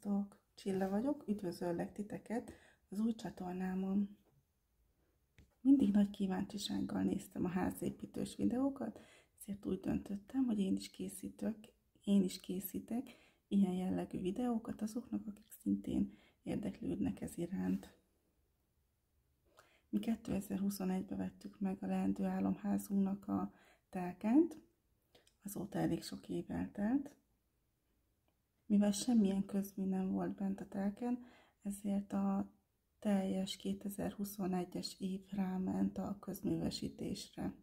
Sziasztok! Csilla vagyok, üdvözöllek titeket az új csatornámon. Mindig nagy kíváncsisággal néztem a házépítős videókat, ezért úgy döntöttem, hogy én is készítek ilyen jellegű videókat azoknak, akik szintén érdeklődnek ez iránt. Mi 2021-ben vettük meg a leendő álomházunknak a telkányt, azóta elég sok év eltelt. Mivel semmilyen közmű nem volt bent a telken, ezért a teljes 2021-es év ráment a közművesítésre.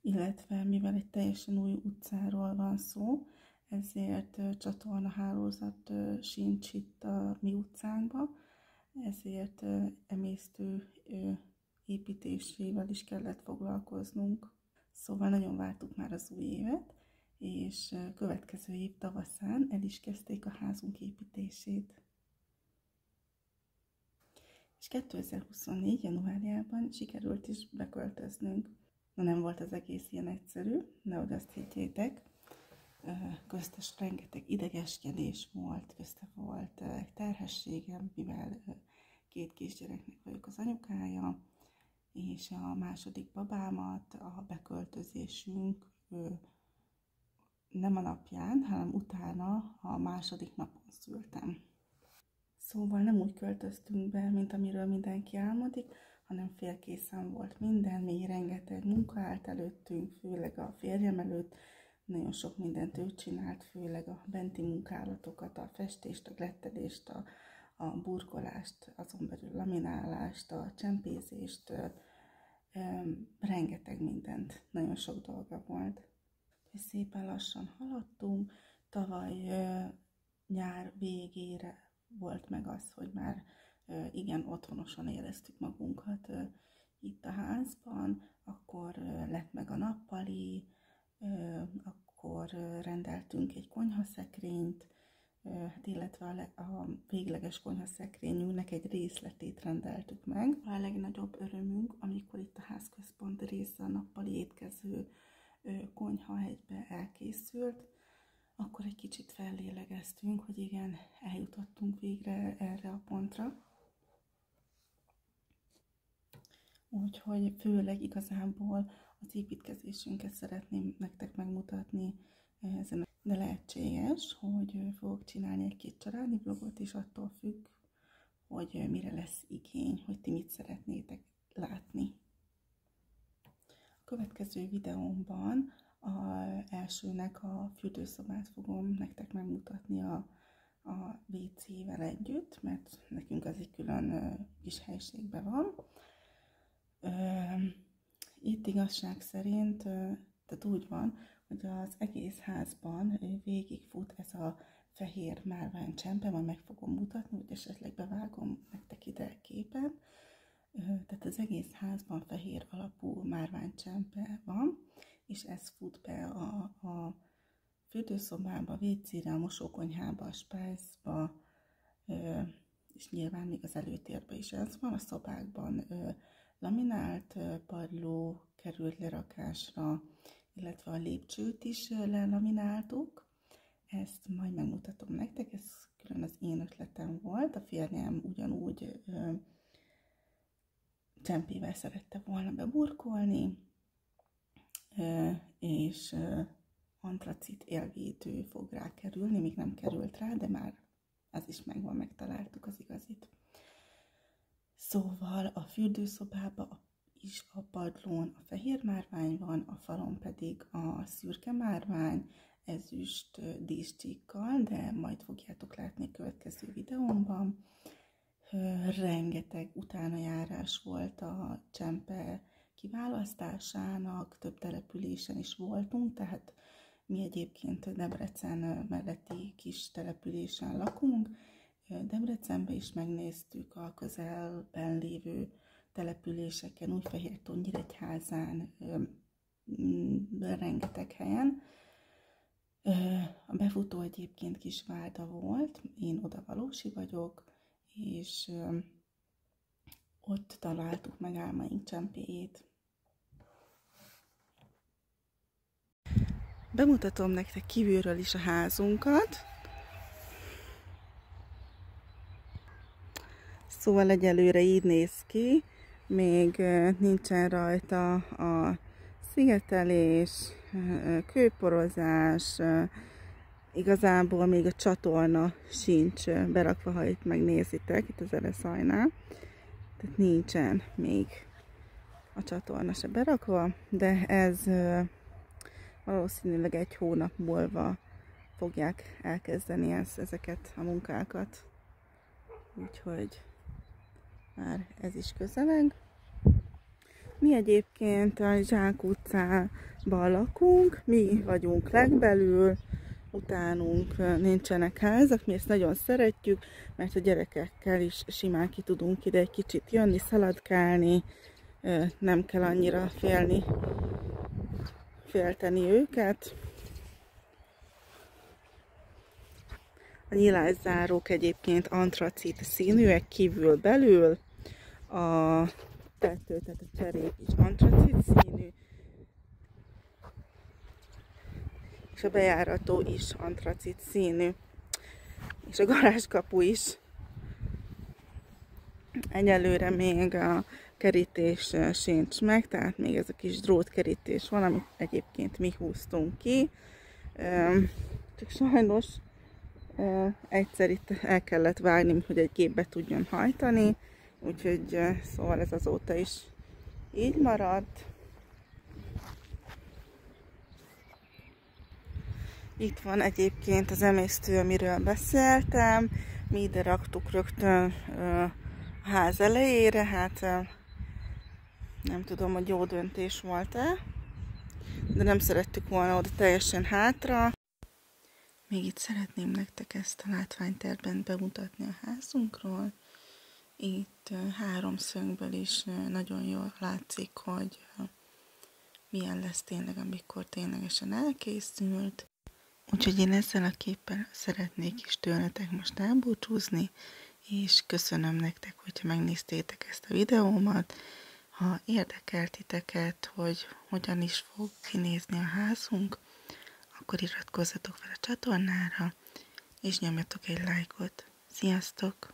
Illetve mivel egy teljesen új utcáról van szó, ezért csatornahálózat sincs itt a mi utcánkban, ezért emésztő építésével is kellett foglalkoznunk. Szóval nagyon vártuk már az új évet, és következő év tavaszán el is kezdték a házunk építését. És 2024. januárjában sikerült is beköltöznünk. Na, nem volt az egész ilyen egyszerű, nehogy azt higgyétek. Köztes rengeteg idegeskedés volt, közte volt terhességem, mivel 2 kisgyereknek vagyok az anyukája, és a második babámat a beköltözésünk nem a napján, hanem utána a második napon szültem. Szóval nem úgy költöztünk be, mint amiről mindenki álmodik, hanem félkészen volt minden, még rengeteg munka állt előttünk, főleg a férjem előtt. Nagyon sok mindent ő csinált, főleg a benti munkálatokat, a festést, a glettelést, a burkolást, azon belül laminálást, a csempézést, rengeteg mindent, nagyon sok dolga volt. És szépen lassan haladtunk, tavaly nyár végére volt meg az, hogy már igen otthonosan éreztük magunkat itt a házban, akkor lett meg a nappali, akkor rendeltünk egy konyhaszekrényt, illetve a végleges konyhaszekrényünknek egy részletét rendeltük meg. A legnagyobb örömünk, amikor itt a házközpont része, a nappali étkező konyha egybe elkészült, akkor egy kicsit fellélegeztünk, hogy igen, eljutottunk végre erre a pontra. Úgyhogy főleg igazából az építkezésünket szeretném nektek megmutatni ezen. De lehetséges, hogy fogok csinálni egy-két családi vlogot, és attól függ, hogy mire lesz igény, hogy ti mit szeretnétek látni. A következő videómban elsőnek a fürdőszobát fogom nektek megmutatni a WC-vel együtt, mert nekünk az egy külön kis helységben van. Itt igazság szerint, tehát úgy van, hogy az egész házban végigfut ez a fehér márványcsempe, majd meg fogom mutatni, hogy esetleg bevágom nektek ide képen. Tehát az egész házban fehér alapú márványcsempe van, és ez fut be a fürdőszobába, WC-re, a mosókonyhába, a spájzba, és nyilván még az előtérben is ez van. A szobákban laminált padló került lerakásra, illetve a lépcsőt is lelamináltuk. Ezt majd megmutatom nektek, ez külön az én ötletem volt. A férjem ugyanúgy csempével szerette volna beburkolni, és antracit élvédő fog rá kerülni, még nem került rá, de már az is megvan, megtaláltuk az igazit. Szóval a fürdőszobában is a padlón a fehér márvány van, a falon pedig a szürke márvány, ezüst díszcsíkkal, de majd fogjátok látni a következő videómban. Rengeteg utánajárás volt a csempe kiválasztásának, több településen is voltunk, tehát mi egyébként Debrecen melletti kis településen lakunk. Debrecenben is megnéztük a közelben lévő településeken, Újfehértón, Nyíregyházán, rengeteg helyen. A befutó egyébként Kisvárda volt, én oda valósi vagyok, és ott találtuk meg álmaink csempéjét. Bemutatom nektek kívülről is a házunkat. Szóval egyelőre így néz ki, még nincsen rajta a szigetelés, kőporozás, igazából még a csatorna sincs berakva, ha itt megnézitek, itt az Ereszajnál. Tehát nincsen még a csatorna se berakva, de ez valószínűleg 1 hónap múlva fogják elkezdeni ezeket a munkákat. Úgyhogy már ez is közeleg. Mi egyébként a Zsák utcában lakunk, mi vagyunk legbelül, utánunk nincsenek házak, mi ezt nagyon szeretjük, mert a gyerekekkel is simán ki tudunk ide egy kicsit jönni, szaladgálni, nem kell annyira félteni őket. A nyilászárók egyébként antracit színűek kívül-belül, a tető, tehát a cserék is antracit színű, és a bejárató is antracit színű, és a garázskapu is. Egyelőre még a kerítés sincs meg, tehát még ez a kis drótkerítés van, amit egyébként mi húztunk ki. Csak sajnos egyszer itt el kellett várni, hogy egy gépbe tudjon hajtani, úgyhogy szóval ez azóta is így maradt. Itt van egyébként az emésztő, amiről beszéltem. Mi ide raktuk rögtön a ház elejére, hát nem tudom, hogy jó döntés volt-e, de nem szerettük volna oda teljesen hátra. Még itt szeretném nektek ezt a látványterben bemutatni a házunkról. Itt 3 szögből is nagyon jól látszik, hogy milyen lesz tényleg, amikor ténylegesen elkészült. Úgyhogy én ezzel a képpel szeretnék is tőletek most elbúcsúzni, és köszönöm nektek, hogyha megnéztétek ezt a videómat. Ha érdekelt titeket, hogy hogyan is fog kinézni a házunk, akkor iratkozzatok fel a csatornára, és nyomjatok egy lájkot. Sziasztok!